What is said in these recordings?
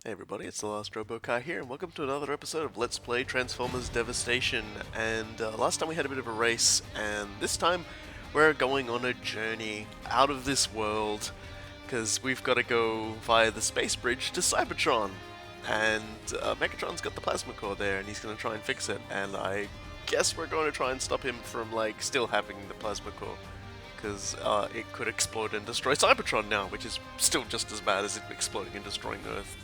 Hey everybody, it's the Last Robokai here, and welcome to another episode of Let's Play Transformers Devastation. And last time we had a bit of a race, and this time we're going on a journey out of this world, because we've got to go via the space bridge to Cybertron. And Megatron's got the plasma core there, and he's going to try and fix it, and I guess we're going to try and stop him from, still having the plasma core. Because it could explode and destroy Cybertron now, which is still just as bad as it exploding and destroying Earth.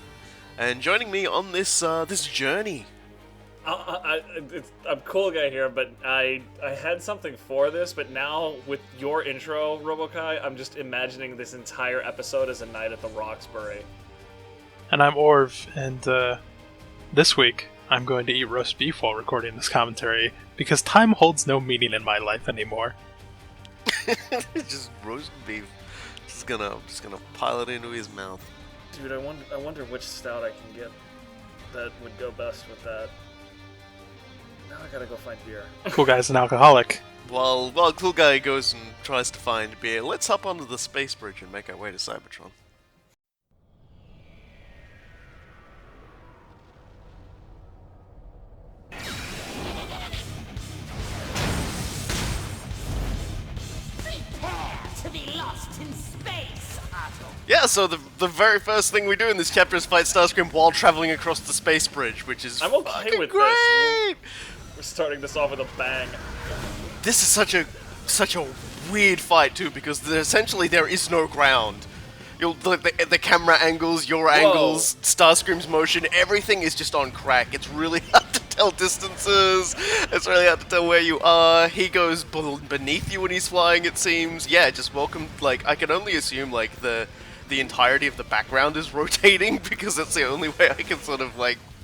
And joining me on this this journey. I'm cool guy here, but I had something for this, but now with your intro, Robokai, I'm just imagining this entire episode as a night at the Roxbury. And I'm Orv, and this week I'm going to eat roast beef while recording this commentary because time holds no meaning in my life anymore. Just roast beef. Just gonna pile it into his mouth. Dude, I wonder which stout I can get that would go best with that. Now I gotta go find beer. Cool guy's an alcoholic. While Cool Guy goes and tries to find beer, let's hop onto the space bridge and make our way to Cybertron. To be lost in space, Otto. Yeah, so the very first thing we do in this chapter is fight Starscream while traveling across the space bridge, which is I'm okay fucking with great! this. We're starting this off with a bang. This is such a weird fight too, because essentially there is no ground. The camera angles, your angles, Starscream's motion, everything is just on crack. It's really hard to tell distances. It's really hard to tell where you are. He goes beneath you when he's flying, it seems. Yeah, just welcome. I can only assume the entirety of the background is rotating because that's the only way I can sort of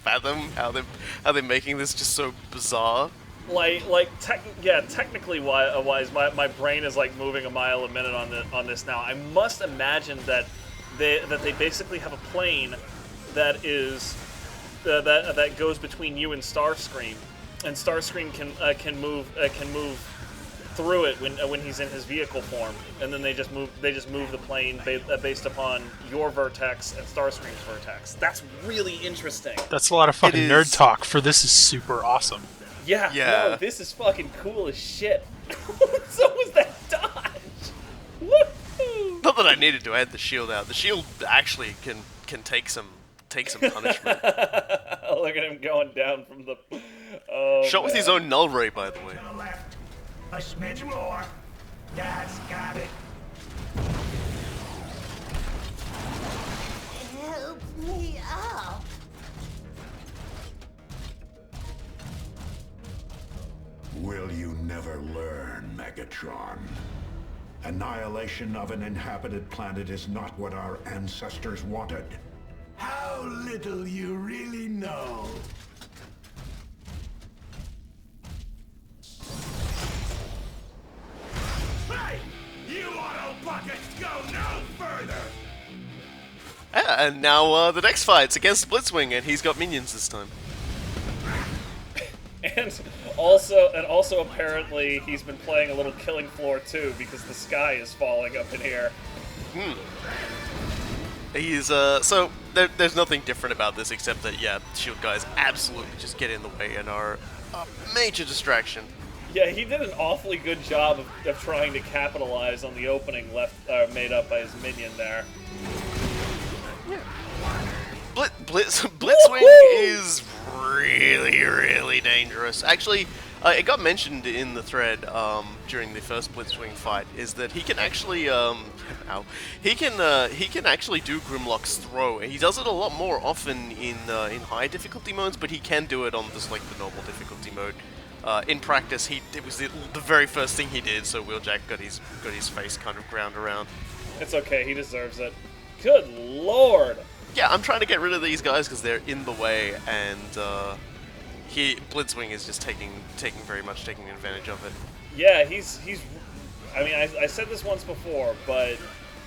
fathom how they're making this just so bizarre. Technically wise, my brain is moving a mile a minute on this now. I must imagine that they basically have a plane that is that goes between you and Starscream, and Starscream can move through it when he's in his vehicle form, and then they just move the plane based upon your vertex and Starscream's vertex. That's really interesting. That's a lot of fucking nerd talk, for this is super awesome. Yeah. No, this is fucking cool as shit. So was that dodge. Woohoo! Not that I needed to add the shield out. The shield actually can take some punishment. Look at him going down from the. Shot with his own null ray, by the way. To the left. A smidge more. That's got it. Help me up. Will you never learn, Megatron? Annihilation of an inhabited planet is not what our ancestors wanted. How little you really know. Hey! You Autobots go no further! Yeah, and now the next fight's against Blitzwing, and he's got minions this time. And also apparently he's been playing a little Killing Floor too, because the sky is falling up in here. He's so there's nothing different about this except that shield guys absolutely just get in the way and are a major distraction. Yeah, he did an awfully good job of trying to capitalize on the opening made up by his minion there. Blitzwing is really dangerous. Actually, it got mentioned in the thread during the first Blitzwing fight is that he can actually he can actually do Grimlock's throw. He does it a lot more often in high difficulty modes, but he can do it on just the normal difficulty mode. In practice, it was the very first thing he did, so Wheeljack got his face kind of ground around. It's okay, he deserves it. Good lord! Yeah, I'm trying to get rid of these guys because they're in the way, and Blitzwing is just taking advantage of it. Yeah, he's. I mean, I said this once before, but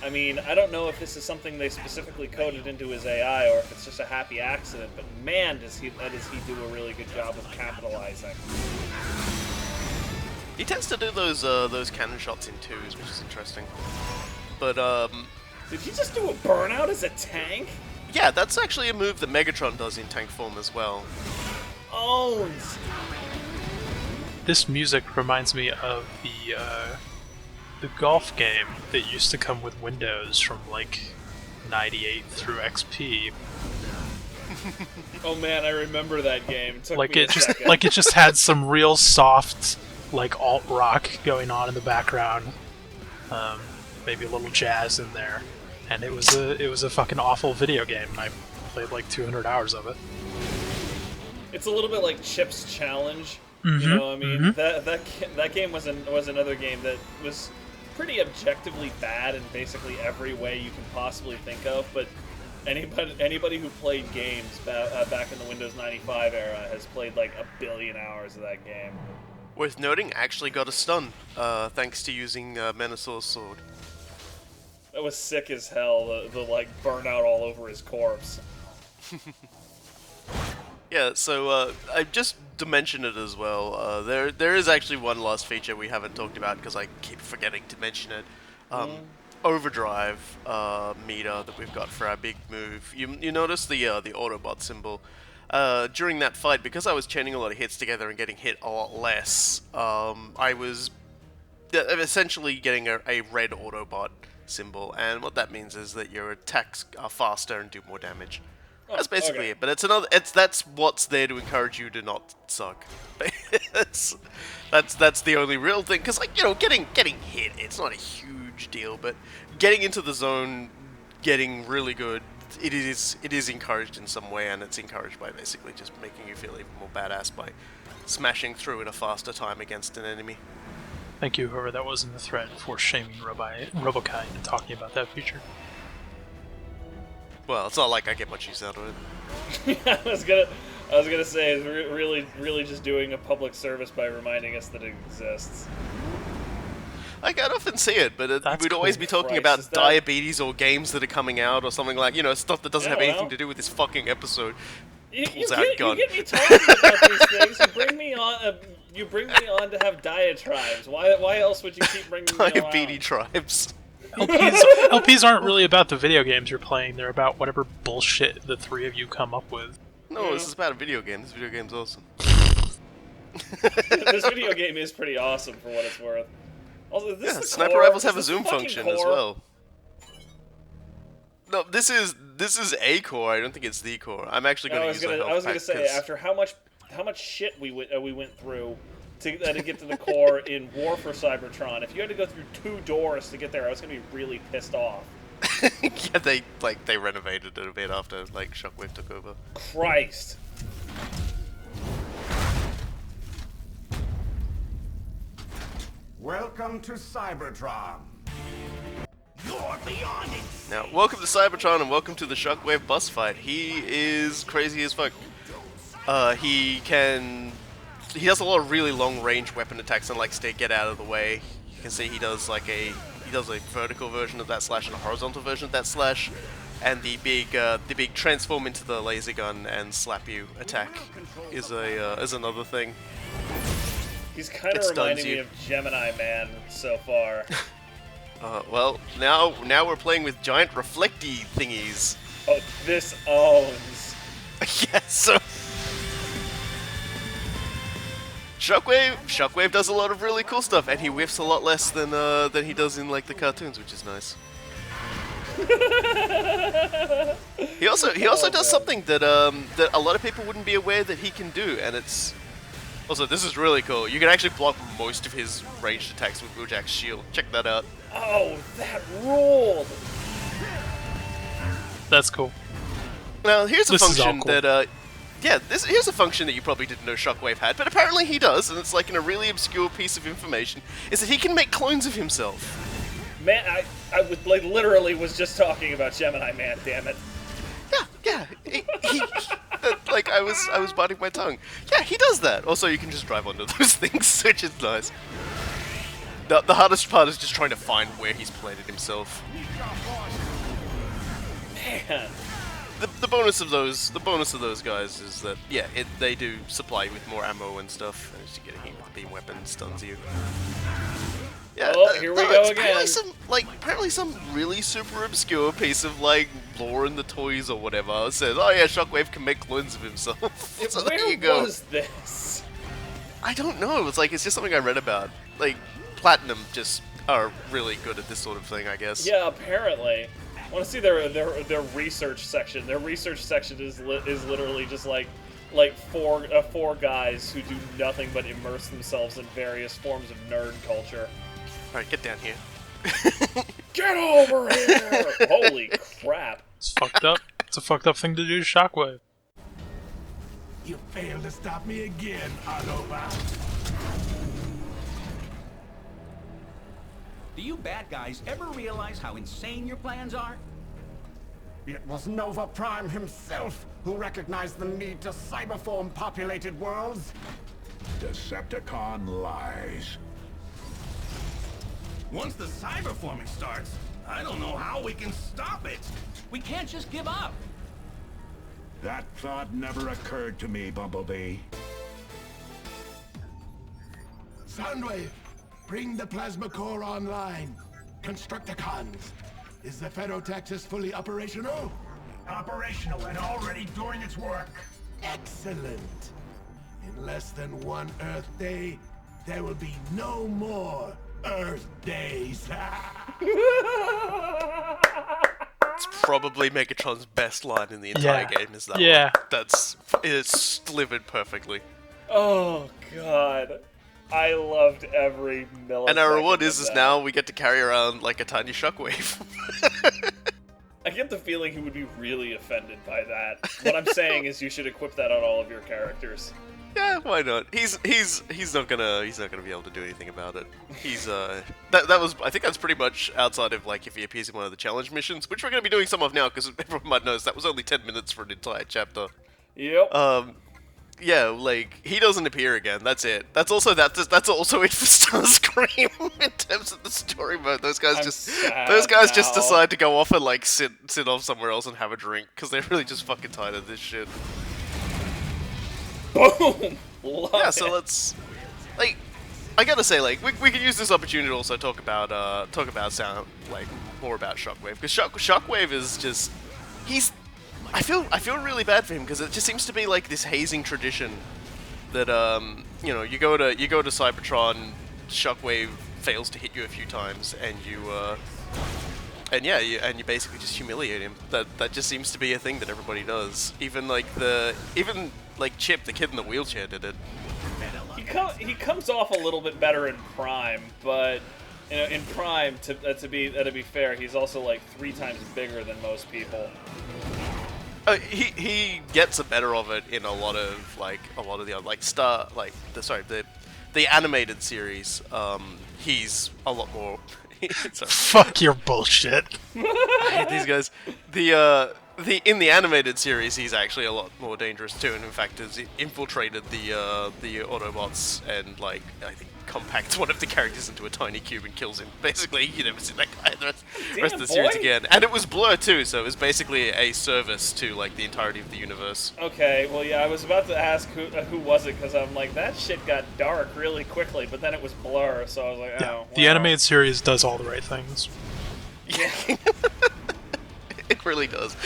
I mean, I don't know if this is something they specifically coded into his AI or if it's just a happy accident. But man, does he do a really good job of capitalizing. He tends to do those cannon shots in twos, which is interesting. But Did he just do a burnout as a tank? Yeah, that's actually a move that Megatron does in tank form as well. Owns! This music reminds me of the golf game that used to come with Windows from like 98 through XP. Oh man, I remember that game. It took Like me it a just second. like it just had some real soft like alt rock going on in the background. Maybe a little jazz in there. And it was a fucking awful video game. I played like 200 hours of it. It's a little bit like Chip's Challenge. You know what I mean? That game was another game that was pretty objectively bad in basically every way you can possibly think of, but anybody who played games back in the Windows 95 era has played like 1 billion hours of that game. Worth noting, actually got a stun, thanks to using Menasau's sword. That was sick as hell, the like burnout all over his corpse. Yeah, so I just to mention it as well. There is actually one last feature we haven't talked about because I keep forgetting to mention it. Overdrive meter that we've got for our big move. You notice the Autobot symbol during that fight, because I was chaining a lot of hits together and getting hit a lot less. I was essentially getting a red Autobot symbol, and what that means is that your attacks are faster and do more damage. That's basically okay. it. But that's what's there to encourage you to not suck. that's the only real thing. Because like getting hit, it's not a huge deal. But getting into the zone, getting really good, it is encouraged in some way, and it's encouraged by basically just making you feel even more badass by smashing through in a faster time against an enemy. Thank you, whoever that was in the thread, for shaming Robokind and talking about that feature. Well, it's not like I get much use out of it. I was gonna say, it's really just doing a public service by reminding us that it exists. Like, I'd often see it, but That's we'd always cool. be talking Christ, about is that- diabetes or games that are coming out or something like, stuff that doesn't Yeah, have anything well. to do with this fucking episode. You Pulls out gun. get me talking about these things. You bring me on to have diatribes. Why else would you keep bringing me Diabetes around? tribes. LPs aren't really about the video games you're playing, they're about whatever bullshit the three of you come up with. No, this is about a video game. This video game's awesome. This video game is pretty awesome for what it's worth. Also, this Yeah, is the sniper core. rifles This have a is zoom fucking function core. as well. No, this is a core. I don't think it's the core. I'm actually going to use a health I was gonna pack, say 'cause- after how much shit we went through to get to the core in War for Cybertron, if you had to go through 2 doors to get there, I was gonna be really pissed off. yeah, they renovated it a bit after like Shockwave took over. Christ. Welcome to Cybertron. You're beyond it. Now, welcome to Cybertron and welcome to the Shockwave boss fight. He is crazy as fuck. He does a lot of really long range weapon attacks and likes to get out of the way. You can see he does a vertical version of that slash and a horizontal version of that slash, and the big transform into the laser gun and slap you attack is another thing. He's kind It of stuns reminding me you. of Gemini Man so far. Well, now we're playing with giant reflecty thingies. Oh, this owns. Yes, so Shockwave does a lot of really cool stuff, and he whiffs a lot less than he does in like the cartoons, which is nice. He also does something that that a lot of people wouldn't be aware that he can do, and it's also, this is really cool. You can actually block most of his ranged attacks with Wheeljack's shield. Check that out. Oh, that ruled. That's cool. Now, here's a This is all function cool. that, here's a function that you probably didn't know Shockwave had, but apparently he does, and it's like in a really obscure piece of information, is that he can make clones of himself. Man, I was like literally was just talking about Gemini Man. Damn it. Yeah. Like I was biting my tongue. Yeah, he does that. Also, you can just drive onto those things, which is nice. The hardest part is just trying to find where he's planted himself. Man. The bonus of those guys is that they do supply you with more ammo and stuff. And as you get a hit with the beam weapon, stuns you. Yeah, Oh, here we go it's again. Apparently some really super obscure piece of like lore in the toys or whatever says, oh yeah, Shockwave can make clones of himself. So there you go. Where was this? I don't know. It's just something I read about. Like Platinum just are really good at this sort of thing, I guess. Yeah, apparently. I want to see their research section. Their research section is literally just like four guys who do nothing but immerse themselves in various forms of nerd culture. All right, get down here. Get over here! Holy crap! It's fucked up. It's a fucked up thing to do to Shockwave. You failed to stop me again, Autobots. Do you bad guys ever realize how insane your plans are? It was Nova Prime himself who recognized the need to cyberform populated worlds. Decepticon lies. Once the cyberforming starts, I don't know how we can stop it. We can't just give up. That thought never occurred to me, Bumblebee. Soundwave, bring the plasma core online. Constructicons. Is the Ferrotaxis fully operational? Operational and already doing its work. Excellent. In less than one Earth day, there will be no more Earth days. It's probably Megatron's best line in the entire game. Is that Yeah. one? It's delivered perfectly. Oh god. I loved every millisecond. And our reward of is that. now we get to carry around like a tiny Shockwave. I get the feeling he would be really offended by that. What I'm saying is you should equip that on all of your characters. Yeah, why not? He's not gonna be able to do anything about it. He's that was, I think that's pretty much outside of like if he appears in one of the challenge missions, which we're gonna be doing some of now because everyone might notice that was only 10 minutes for an entire chapter. Yep. Yeah, like he doesn't appear again. That's it. That's also it for Starscream in terms of the story mode. Those guys just decide to go off and like sit off somewhere else and have a drink because they're really just fucking tired of this shit. Boom! Love Yeah, it. so let's like I gotta say like we could use this opportunity to also talk about sound like more about Shockwave because Shockwave is just I feel really bad for him because it just seems to be like this hazing tradition that you know you go to Cybertron, Shockwave fails to hit you a few times and you basically just humiliate him. That just seems to be a thing that everybody does. Even Chip, the kid in the wheelchair, did it. He comes off a little bit better in Prime, but you know, in Prime, to be fair, he's also like 3 times bigger than most people. He gets the better of it in a lot of the other the animated series. He's a lot more. Fuck your bullshit. I hate these guys. In the animated series, he's actually a lot more dangerous too, and in fact has infiltrated the Autobots and like I think compacts one of the characters into a tiny cube and kills him. Basically, you never see that guy the rest of the series again. And it was Blur too, so it was basically a service to like the entirety of the universe. Okay, well yeah, I was about to ask who was it because I'm like that shit got dark really quickly, but then it was Blur, so I was like, Yeah, oh. the animated series does all the right things. Yeah. It really does.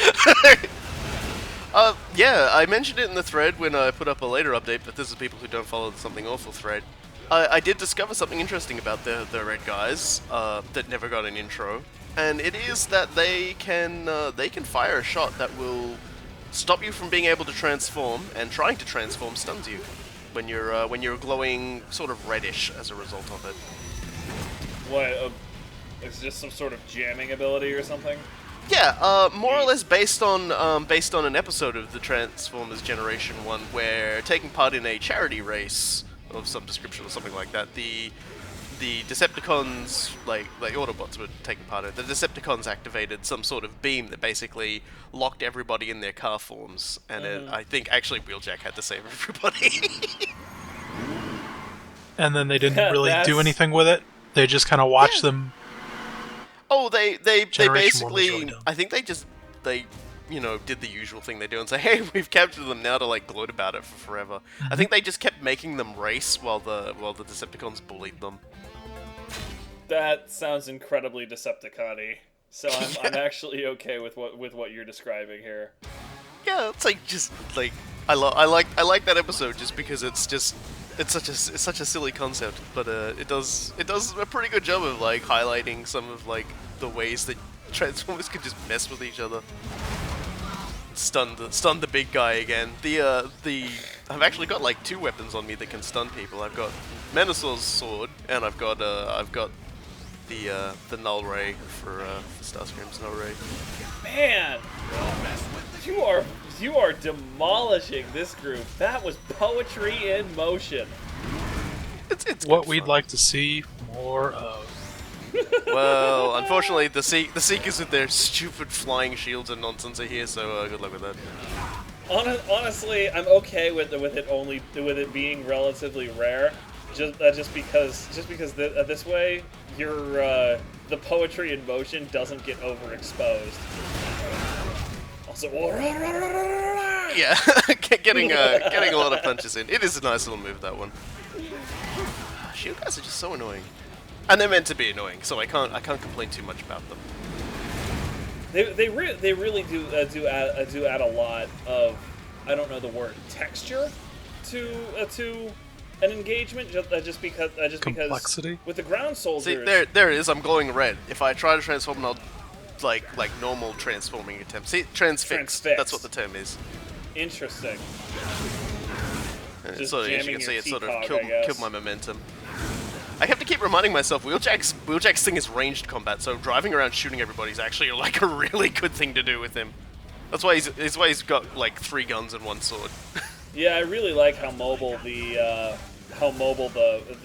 Yeah, I mentioned it in the thread when I put up a later update, but this is people who don't follow the Something Awful thread. I did discover something interesting about the red guys that never got an intro, and it is that they can fire a shot that will stop you from being able to transform, and trying to transform stuns you when you're glowing sort of reddish as a result of it. What? Is this some sort of jamming ability or something? Yeah, more or less based on an episode of the Transformers Generation 1 where taking part in a charity race of some description or something like that, the Decepticons, like Autobots were taking part in it, the Decepticons activated some sort of beam that basically locked everybody in their car forms, and I think actually Wheeljack had to save everybody. And then they didn't really do anything with it. They just kind of watched them. Oh, they Generation 1 was basically, really dumb. I think they did the usual thing they do and say, hey, we've captured them now to like gloat about it for forever. I think they just kept making them race while the Decepticons bullied them. That sounds incredibly Decepticon-y. So I'm actually okay with what you're describing here. Yeah, it's like just like I like that episode just because it's such a silly concept, but it does a pretty good job of like highlighting some of like the ways that Transformers can just mess with each other. Stun the big guy again. I've actually got like 2 weapons on me that can stun people. I've got Menasau's sword, and I've got the Null Ray for Starscream's Null Ray. Man, you are demolishing this group. That was poetry in motion. It's what we'd like to see more of. Well, unfortunately, the Seekers with their stupid flying shields and nonsense are here, so good luck with that. Honestly, I'm okay with it being relatively rare, just because this way the poetry in motion doesn't get overexposed. Also, yeah, getting a lot of punches in. It is a nice little move, that one. Shield guys are just so annoying. And they're meant to be annoying, so I can't complain too much about them. They really do add a lot of, I don't know the word, texture to an engagement just because complexity with the ground soldiers. See, there it is. I'm glowing red. If I try to transform, I'll like normal transforming attempt. See, transfix. That's what the term is. Interesting. So as you can see, it sort of killed my momentum. I have to keep reminding myself, Wheeljack's thing is ranged combat, so driving around shooting everybody is actually like a really good thing to do with him. That's why he's got like 3 guns and 1 sword. Yeah, I really like how mobile the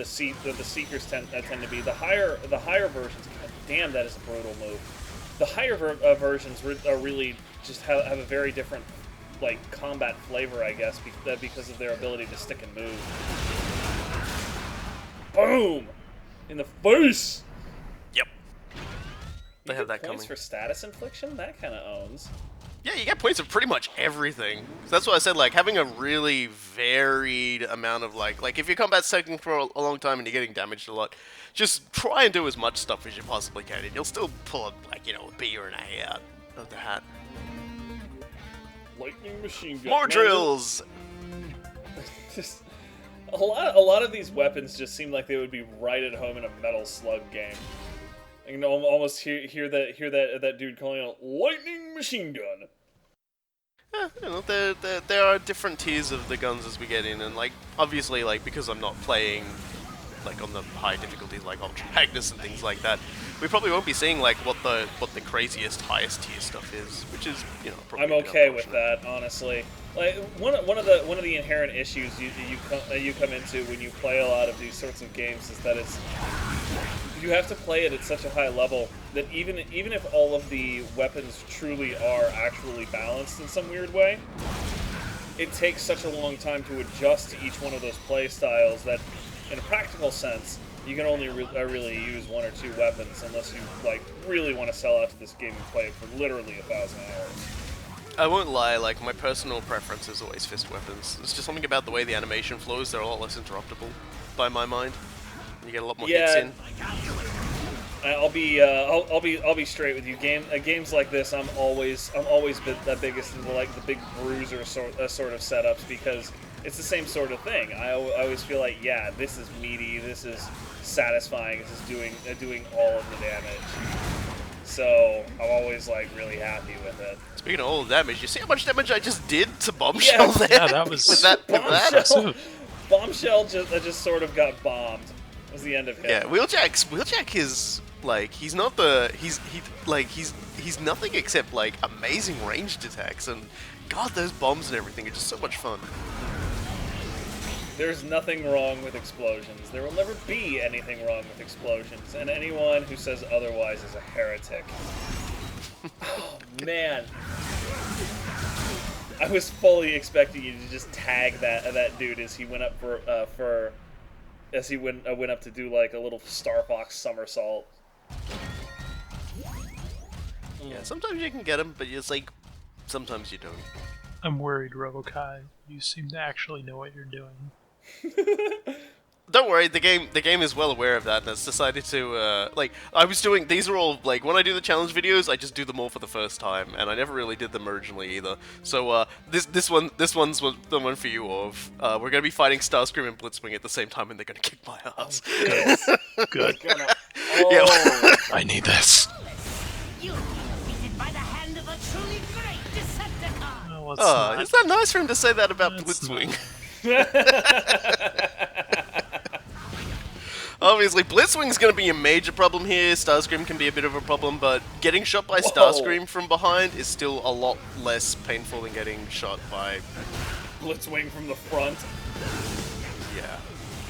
Seekers tend to be. The higher versions, God damn, that is a brutal move. The higher versions are really just have a very different like combat flavor, I guess, because of their ability to stick and move. Boom! In the face! Yep. They have that points coming. For status infliction? That kind of owns. Yeah, you get points of pretty much everything. So that's why I said, like, having a really varied amount of, like if your combat's taking for a long time and you're getting damaged a lot, just try and do as much stuff as you possibly can, and you'll still pull, like, a B or an A out of the hat. Lightning machine gun. More drills! Just... A lot of these weapons just seem like they would be right at home in a Metal Slug game. I can almost hear that dude calling out lightning machine gun. Yeah, there are different tiers of the guns as we get in, and like obviously like because I'm not playing like on the high difficulties like Ultra Magnus and things like that, we probably won't be seeing like what the craziest highest tier stuff is, which is probably I'm okay with that, honestly. Like one of the inherent issues you come into when you play a lot of these sorts of games is that you have to play it at such a high level that even if all of the weapons truly are actually balanced in some weird way, it takes such a long time to adjust to each one of those play styles that, in a practical sense, you can only really use 1 or 2 weapons unless you like really want to sell out to this game and play it for literally 1,000 hours. I won't lie, like, my personal preference is always fist weapons. There's just something about the way the animation flows, they're a lot less interruptible, by my mind. You get a lot more hits in. I'll be straight with you. Games like this, I'm always the biggest into like the big bruiser sort of setups because it's the same sort of thing. I always feel like, yeah, this is meaty, this is satisfying, this is doing all of the damage. So I'm always like really happy with it. Speaking of all the damage, you see how much damage I just did to Bombshell there? Yeah, that was Bombshell just sort of got bombed. That was the end of him. Yeah, Wheeljack is like he's nothing except like amazing ranged attacks, and God, those bombs and everything are just so much fun. There's nothing wrong with explosions. There will never be anything wrong with explosions, and anyone who says otherwise is a heretic. Oh, man. I was fully expecting you to just tag that dude as he went up as he went up to do like a little Star Fox somersault. Yeah, sometimes you can get him, but it's like sometimes you don't. I'm worried, Robokai. You seem to actually know what you're doing. don't worry, the game is well aware of that, and it's decided to, like, I was doing, these are all, like, when I do the challenge videos, I just do them all for the first time, and I never really did them originally either. So, this one's the one for you, Orv. We're gonna be fighting Starscream and Blitzwing at the same time, and they're gonna kick my ass. Good. Yeah. I need this. You'll be defeated by the hand of a truly great Decepticon! No, it's Oh, not. is that nice for him to say that about It's Blitzwing? Obviously, Blitzwing's going to be a major problem here. Starscream can be a bit of a problem, but getting shot by Starscream from behind is still a lot less painful than getting shot by... Blitzwing from the front. Yeah.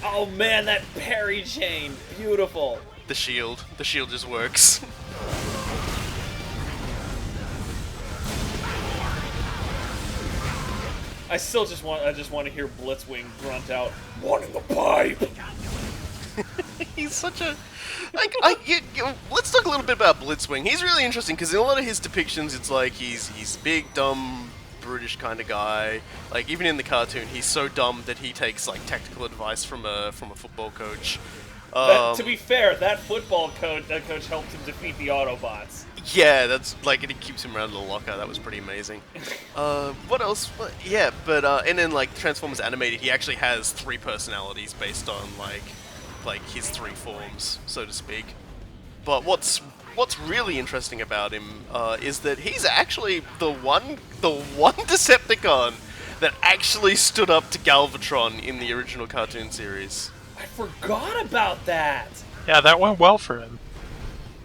Oh man, that parry chain, beautiful. The shield just works. I just want to hear Blitzwing grunt out, "One in the pipe." He's such a... Like, let's talk a little bit about Blitzwing. He's really interesting, because in a lot of his depictions, it's like he's big, dumb, brutish kind of guy. Like, even in the cartoon, he's so dumb that he takes, like, tactical advice from a football coach. To be fair, that football coach helped him defeat the Autobots. Yeah, that's, like, and he keeps him around the locker. That was pretty amazing. What else? Yeah, but, and then, like, Transformers Animated, he actually has 3 personalities based on, like his 3 forms, so to speak. But what's really interesting about him is that he's actually the one Decepticon that actually stood up to Galvatron in the original cartoon series. I forgot about that. Yeah, that went well for him.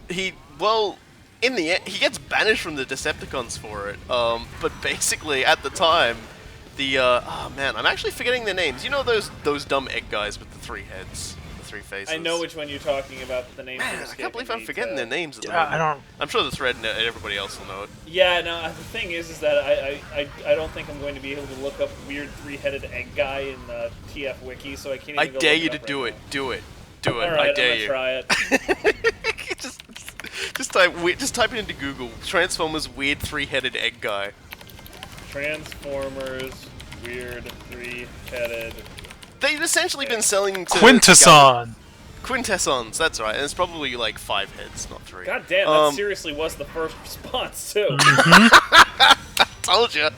In the end, he gets banished from the Decepticons for it. But basically, at the time, oh man, I'm actually forgetting their names. You know those dumb egg guys with the 3 heads? 3 faces. I know which one you're talking about, but the names Man, are I can't believe I'm escaping me, forgetting too. their names. At the Yeah, moment. I don't... I'm sure the thread and everybody else will know it. Yeah, no, the thing is that I don't think I'm going to be able to look up weird 3-headed egg guy in the TF wiki, so I can't even I go dare look you it to up do right it. Do it. Do it. now. Alright, I dare you. I'm gonna try it. just type it into Google. Transformers weird 3-headed egg guy. Transformers, weird 3-headed... They've essentially been selling to Quintesson! Quintessons, that's right, and it's probably like 5 heads, not 3. God damn, that seriously was the first response, too. Told you.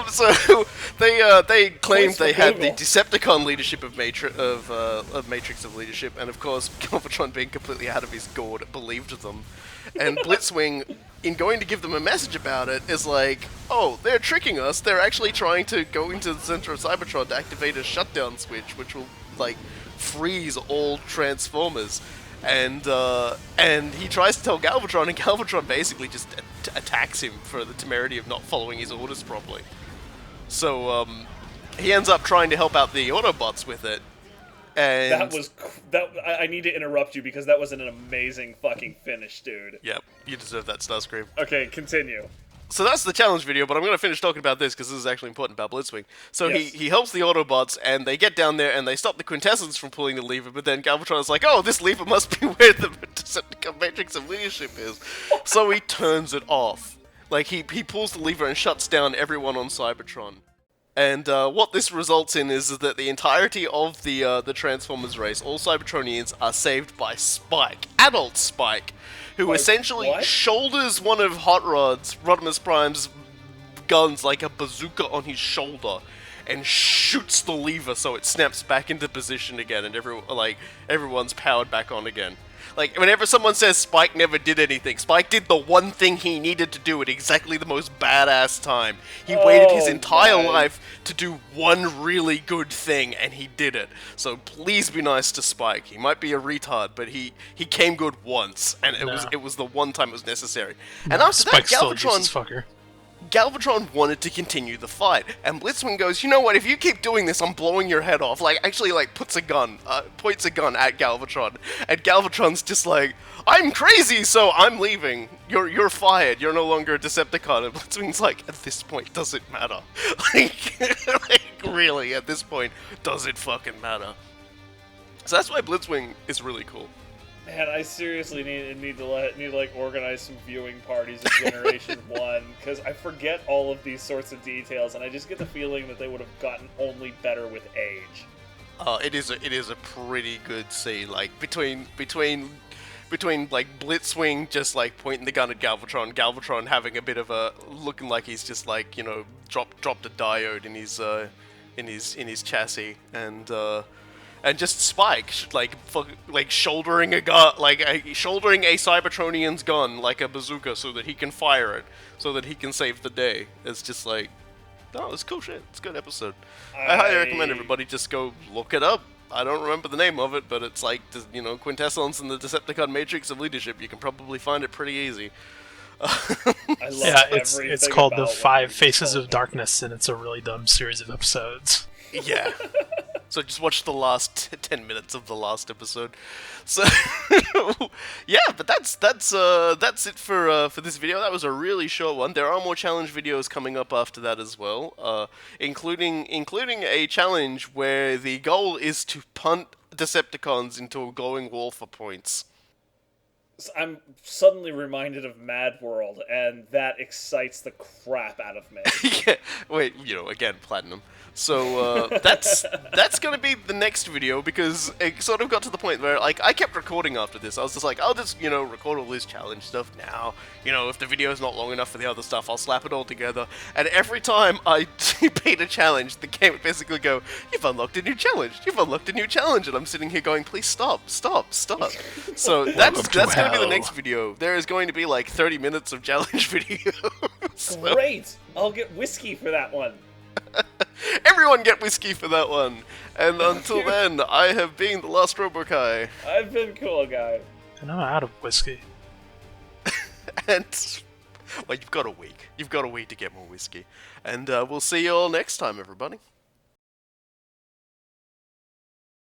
So they claimed they had the Decepticon leadership of Matrix of Leadership, and of course Galvatron, being completely out of his gourd, believed them. And Blitzwing, in going to give them a message about it, is like, oh, they're tricking us. They're actually trying to go into the center of Cybertron to activate a shutdown switch, which will like freeze all Transformers. And he tries to tell Galvatron, and Galvatron basically just attacks him for the temerity of not following his orders properly. So he ends up trying to help out the Autobots with it. And I need to interrupt you because that was an amazing fucking finish, dude. Yep, you deserve that, Starscream. Okay, continue. So that's the challenge video, but I'm going to finish talking about this because this is actually important about Blitzwing. So Yes. he helps the Autobots, and they get down there, and they stop the Quintessence from pulling the lever, but then Galvatron is like, oh, this lever must be where the Decepticon Matrix of Leadership is. So he turns it off. Like, he pulls the lever and shuts down everyone on Cybertron. And what this results in is that the entirety of the Transformers race, all Cybertronians, are saved by Spike, adult Spike, who essentially shoulders one of Hot Rod's, Rodimus Prime's guns like a bazooka on his shoulder, and shoots the lever so it snaps back into position again, and everyone's powered back on again. Like, whenever someone says Spike never did anything, Spike did the one thing he needed to do at exactly the most badass time. He waited his entire life to do one really good thing, and he did it. So please be nice to Spike. He might be a retard, but he came good once, and it was the one time it was necessary. And after Spike's that, still a useless fucker. Galvatron wanted to continue the fight, and Blitzwing goes, you know what, if you keep doing this, I'm blowing your head off. Like, actually, like, points a gun at Galvatron, and Galvatron's just like, I'm crazy, so I'm leaving. You're fired. You're no longer a Decepticon. And Blitzwing's like, at this point, does it matter? like, really, at this point, does it fucking matter? So that's why Blitzwing is really cool. Man, I seriously need to organize some viewing parties of Generation 1, because I forget all of these sorts of details, and I just get the feeling that they would have gotten only better with age. It is a pretty good scene, like between like Blitzwing just like pointing the gun at Galvatron having a bit of a looking like he's just like, you know, dropped a diode in his chassis, and just Spike like shouldering a gun, shouldering a Cybertronian's gun like a bazooka so that he can fire it, so that he can save the day. It's just like, oh, it's cool shit. It's a good episode. I highly recommend everybody just go look it up. I don't remember the name of it, but it's like, you know, quintessence in the Decepticon matrix of leadership. You can probably find it pretty easy. I love Yeah, it's called about The what Five you Faces called of Darkness, and it's a really dumb series of episodes. Yeah. So just watch the last 10 minutes of the last episode. So yeah, but that's it for this video. That was a really short one. There are more challenge videos coming up after that as well, including a challenge where the goal is to punt Decepticons into a glowing wall for points. I'm suddenly reminded of Mad World, and that excites the crap out of me. Yeah, wait, you know, again, platinum. So that's gonna be the next video, because it sort of got to the point where, like, I kept recording after this. I was just like, I'll just, you know, record all this challenge stuff now. You know, if the video's not long enough for the other stuff, I'll slap it all together. And every time I beat a challenge, the game would basically go, "You've unlocked a new challenge. You've unlocked a new challenge." And I'm sitting here going, "Please stop. So that's gonna be the next video. There is going to be like 30 minutes of challenge video. So Great! I'll get whiskey for that one. everyone get whiskey for that one. And until then, I have been the Last Robokai. I've been cool, guy. And I'm out of whiskey. And, well, you've got a week. You've got a week to get more whiskey. And we'll see you all next time, everybody.